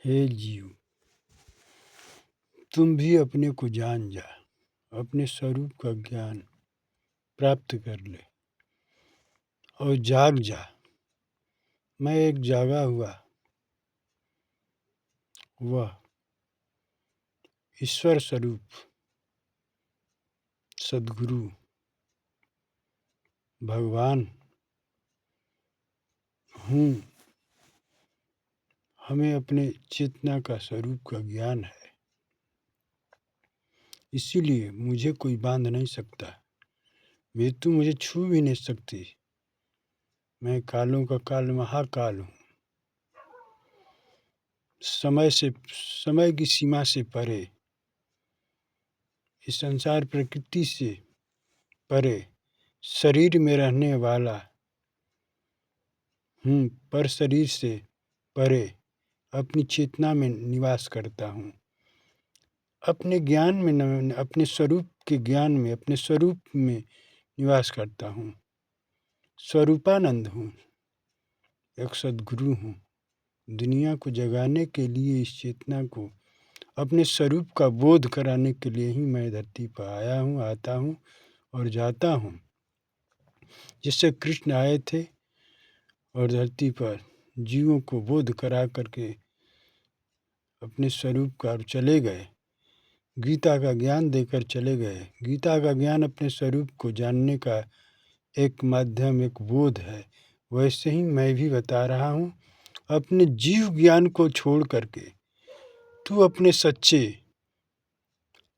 हे जीव, तुम भी अपने को जान जा, अपने स्वरूप का ज्ञान प्राप्त कर ले और जाग जा। मैं एक जागा हुआ वह ईश्वर स्वरूप सद्गुरु भगवान हूँ। हमें अपने चेतना का स्वरूप का ज्ञान है, इसीलिए मुझे कोई बांध नहीं सकता। मृत्यु मुझे छू भी नहीं सकती। मैं कालों का काल महाकाल हूँ। समय की सीमा से परे, इस संसार प्रकृति से परे शरीर में रहने वाला हूँ, पर शरीर से परे अपनी चेतना में निवास करता हूँ। अपने ज्ञान में, अपने स्वरूप के ज्ञान में, अपने स्वरूप में निवास करता हूँ। स्वरूपानंद हूँ, एक सद्गुरु हूँ। दुनिया को जगाने के लिए, इस चेतना को अपने स्वरूप का बोध कराने के लिए ही मैं धरती पर आया हूँ, आता हूँ और जाता हूँ। जिससे कृष्ण आए थे और धरती पर जीवों को बोध करा करके अपने स्वरूप का चले गए। गीता का ज्ञान देकर चले गए। गीता का ज्ञान अपने स्वरूप को जानने का एक माध्यम, एक बोध है। वैसे ही मैं भी बता रहा हूँ। अपने जीव ज्ञान को छोड़ करके तू अपने सच्चे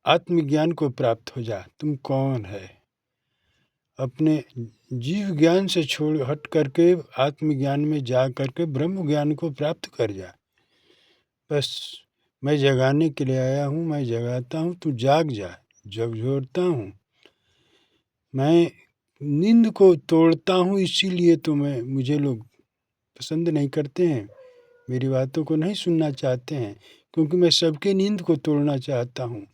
आत्मज्ञान को प्राप्त हो जा। तुम कौन है? अपने जीव ज्ञान से छोड़ हट करके आत्मज्ञान में जा करके ब्रह्म ज्ञान को प्राप्त कर जा। बस मैं जगाने के लिए आया हूँ, मैं जगाता हूँ, तू जाग जा। झकझोरता हूँ, मैं नींद को तोड़ता हूँ। इसीलिए तो मुझे लोग पसंद नहीं करते हैं, मेरी बातों को नहीं सुनना चाहते हैं, क्योंकि मैं सबके नींद को तोड़ना चाहता हूँ।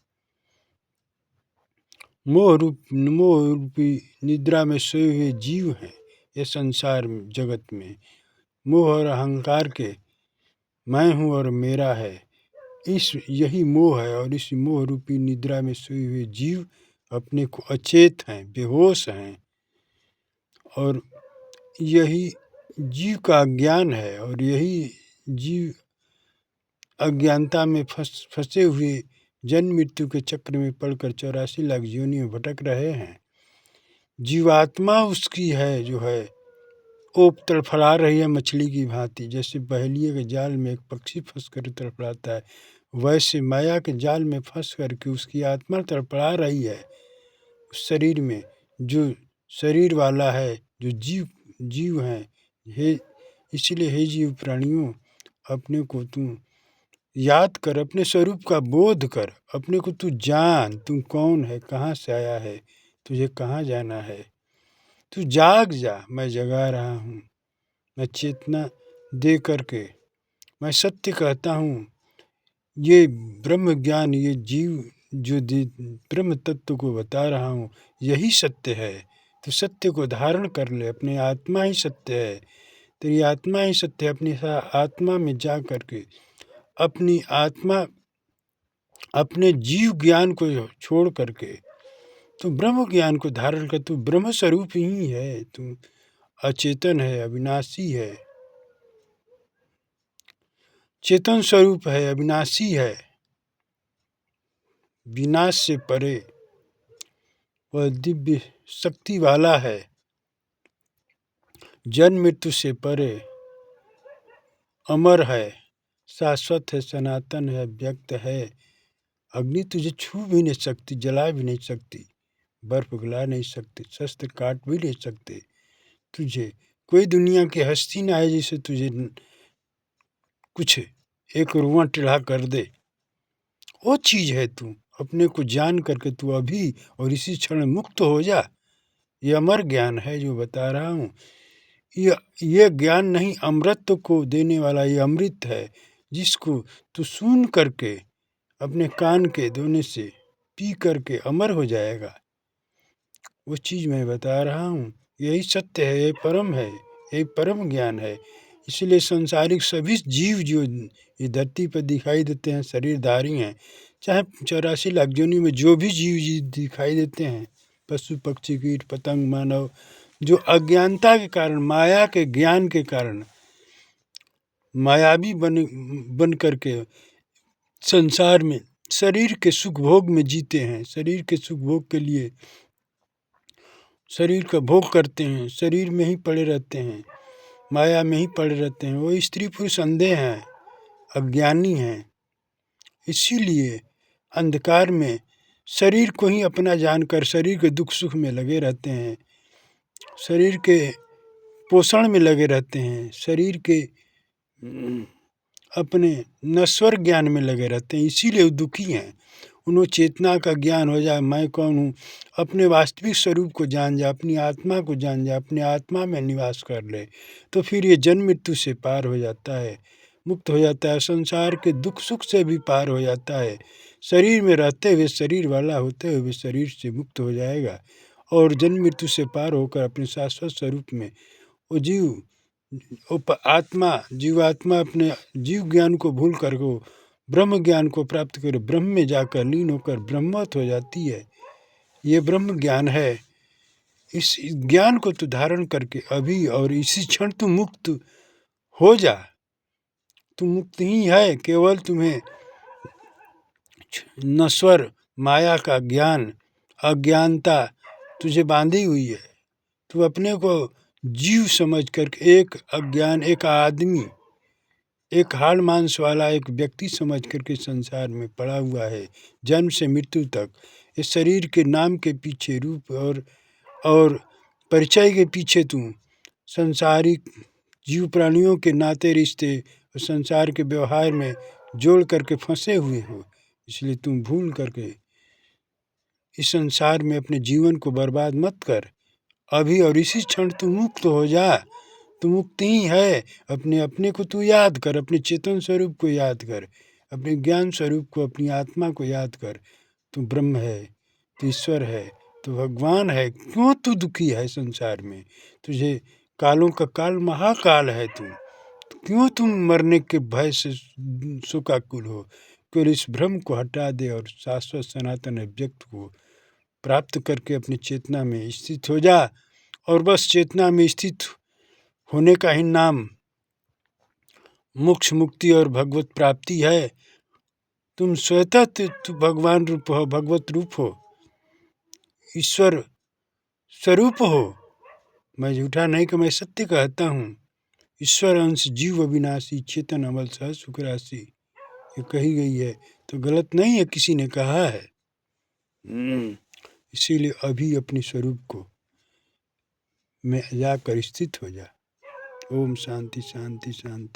मोह रूपी निद्रा में सोए हुए जीव हैं ये संसार जगत में। मोह और अहंकार के मैं हूँ और मेरा है, यही मोह है। और इस मोह रूपी निद्रा में सोए हुए जीव अपने को अचेत हैं, बेहोश हैं। और यही जीव का अज्ञान है, और यही जीव अज्ञानता में फंसे हुए जन्म मृत्यु के चक्र में पड़कर 84 लाख योनि में भटक रहे हैं। जीवात्मा उसकी है जो है वो तड़फड़ा रही है मछली की भांति। जैसे बहेलिए के जाल में एक पक्षी फंस कर तड़फड़ाता है, वैसे माया के जाल में फंस करके उसकी आत्मा तड़फड़ा रही है उस शरीर में, जो शरीर वाला है, जो जीव है। हे इसलिए हे जीव प्राणियों, अपने को तू याद कर, अपने स्वरूप का बोध कर, अपने को तू जान। तू कौन है, कहाँ से आया है, तुझे कहाँ जाना है। तू जाग जा, मैं जगा रहा हूँ। मैं चेतना दे करके मैं सत्य कहता हूँ। ये ब्रह्म ज्ञान, ये जीव जो ब्रह्म तत्व को बता रहा हूँ, यही सत्य है। तो सत्य को धारण कर ले। अपनी आत्मा ही सत्य है, तेरी आत्मा ही सत्य है। अपनी आत्मा में जा करके अपनी आत्मा, अपने जीव ज्ञान को छोड़ करके तू ब्रह्म ज्ञान को धारण कर। तू ब्रह्म स्वरूप ही है, तू अचेतन है, अविनाशी है, चेतन स्वरूप है, अविनाशी है, विनाश से परे वह दिव्य शक्ति वाला है, जन्म मृत्यु से परे अमर है, शाश्वत है, सनातन है, व्यक्त है। अग्नि तुझे छू भी नहीं सकती, जला भी नहीं सकती, बर्फ गला नहीं सकती, शस्त्र काट भी नहीं सकते। तुझे कोई दुनिया की हस्ती ना है जिसे तुझे कुछ एक रुआं टेढ़ा कर दे। वो चीज है तू। अपने को जान करके तू अभी और इसी क्षण मुक्त हो जा। ये अमर ज्ञान है जो बता रहा हूँ। ये ज्ञान नहीं, अमृत को देने वाला ये अमृत है, जिसको तू सुन करके अपने कान के दोने से पी करके अमर हो जाएगा। वो चीज मैं बता रहा हूँ, यही सत्य है, ये परम है, ये परम ज्ञान है। इसलिए संसारिक सभी जीव जो ये धरती पर दिखाई देते हैं शरीरधारी हैं, चाहे 84 लाख योनि में जो भी जीव दिखाई देते हैं, पशु पक्षी कीट पतंग मानव, जो अज्ञानता के कारण माया के ज्ञान के कारण मायावी बन करके संसार में शरीर के सुख भोग में जीते हैं, शरीर के सुख भोग के लिए शरीर का भोग करते हैं, शरीर में ही पड़े रहते हैं, माया में ही पड़े रहते हैं। वो स्त्री पुरुष अंधे हैं, अज्ञानी हैं, इसीलिए अंधकार में शरीर को ही अपना जानकर शरीर के दुख सुख में लगे रहते हैं, शरीर के पोषण में लगे रहते हैं, शरीर के अपने नश्वर ज्ञान में लगे रहते हैं, इसीलिए वो दुखी हैं। उन्हें चेतना का ज्ञान हो जाए, मैं कौन हूँ, अपने वास्तविक स्वरूप को जान जाए, अपनी आत्मा को जान जाए, अपने आत्मा में निवास कर ले, तो फिर ये जन्म मृत्यु से पार हो जाता है, मुक्त हो जाता है, संसार के दुख सुख से भी पार हो जाता है। शरीर में रहते हुए शरीर वाला होते हुए शरीर से मुक्त हो जाएगा और जन्म मृत्यु से पार होकर अपने शाश्वत स्वरूप में वो जीव आत्मा जीवात्मा अपने जीव ज्ञान को भूल कर वो ब्रह्म ज्ञान को प्राप्त कर ब्रह्म में जाकर लीन होकर ब्रह्मत हो जाती है। ये ब्रह्म ज्ञान है। इस ज्ञान को तू धारण करके अभी और इसी क्षण तू मुक्त हो जा। तू मुक्त ही है, केवल तुम्हें नश्वर माया का ज्ञान अज्ञानता तुझे बांधी हुई है। तू अपने को जीव समझ करके एक अज्ञान एक आदमी एक हाड़ मांस वाला एक व्यक्ति समझ करके संसार में पड़ा हुआ है जन्म से मृत्यु तक। इस शरीर के नाम के पीछे रूप और परिचय के पीछे तू संसारिक जीव प्राणियों के नाते रिश्ते और संसार के व्यवहार में जोड़ करके फंसे हुए हो। इसलिए तुम भूल करके इस संसार में अपने जीवन को बर्बाद मत कर। अभी और इसी क्षण तू मुक्त हो जा। तू मुक्त ही है। अपने को तू याद कर, अपने चेतन स्वरूप को याद कर, अपने ज्ञान स्वरूप को, अपनी आत्मा को याद कर। तू ब्रह्म है, तू ईश्वर है, तू भगवान है। क्यों तू दुखी है संसार में? तुझे कालों का काल महाकाल है। तू क्यों तुम मरने के भय से शोकाकुल हो? केवल इस भ्रम को हटा दे और शाश्वत सनातन अव्यक्त को प्राप्त करके अपनी चेतना में स्थित हो जा। और बस चेतना में स्थित होने का ही नाम मोक्ष मुक्ति और भगवत प्राप्ति है। तुम स्वतः तू भगवान रूप हो, भगवत रूप हो, ईश्वर स्वरूप हो। मैं झूठा नहीं कि मैं सत्य कहता हूँ। ईश्वर अंश जीव अविनाशी चेतन अमल सह सुख राशि, ये कही गई है तो गलत नहीं है, किसी ने कहा है। इसीलिए अभी अपने स्वरूप को में जाकर स्थित हो जा। ओम शांति शांति शांति।